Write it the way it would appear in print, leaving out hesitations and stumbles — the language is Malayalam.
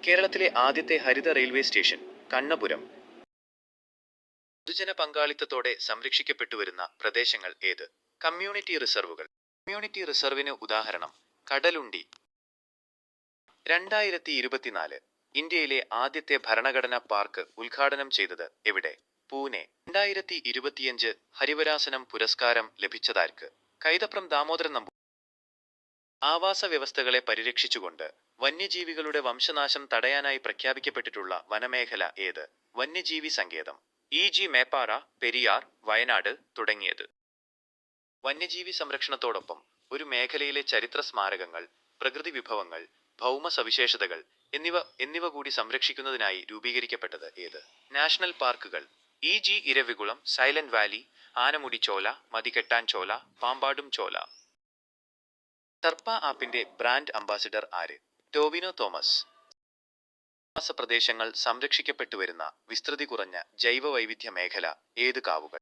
കേരളത്തിലെ ആദ്യത്തെ ഹരിത റെയിൽവേ സ്റ്റേഷൻ കണ്ണപുരം. പൊതുജന പങ്കാളിത്തത്തോടെ സംരക്ഷിക്കപ്പെട്ടുവരുന്ന പ്രദേശങ്ങൾ ഏത്? കമ്മ്യൂണിറ്റി റിസർവുകൾ. കമ്മ്യൂണിറ്റി റിസർവിന് ഉദാഹരണം കടലുണ്ടി. 2024 ഇന്ത്യയിലെ ആദ്യത്തെ ഭരണഘടനാ പാർക്ക് ഉദ്ഘാടനം ചെയ്തത് എവിടെ? പൂനെ. 2025 ഹരിവരാസനം പുരസ്കാരം ലഭിച്ചതാർക്ക്? കൈതപ്രം ദാമോദരൻ നമ്പൂതിരി. ആവാസ വ്യവസ്ഥകളെ പരിരക്ഷിച്ചുകൊണ്ട് വന്യജീവികളുടെ വംശനാശം തടയാനായി പ്രഖ്യാപിക്കപ്പെട്ടിട്ടുള്ള വനമേഖല ഏത്? വന്യജീവി സങ്കേതം. ഇ.ജി. മേപ്പാറ, പെരിയാർ, വയനാട് തുടങ്ങിയത്. വന്യജീവി സംരക്ഷണത്തോടൊപ്പം ഒരു മേഖലയിലെ ചരിത്ര സ്മാരകങ്ങൾ, പ്രകൃതി വിഭവങ്ങൾ, ഭൗമ സവിശേഷതകൾ എന്നിവ കൂടി സംരക്ഷിക്കുന്നതിനായി രൂപീകരിക്കപ്പെട്ടത് ഏത്? നാഷണൽ പാർക്കുകൾ. ഇ.ജി. ഇരവികുളം, സൈലന്റ് വാലി, ആനമുടി ചോല, മതികെട്ടാൻ ചോല, പാമ്പാടും ചോല. ഷർപ്പ ആപ്പിന്റെ ബ്രാൻഡ് അംബാസിഡർ ആര്? ടോവിനോ തോമസ്. ആവാസ പ്രദേശങ്ങൾ സംരക്ഷിക്കപ്പെട്ടുവരുന്ന വിസ്തൃതി കുറഞ്ഞ ജൈവവൈവിധ്യ മേഖല ഏത്? കാവുകൾ.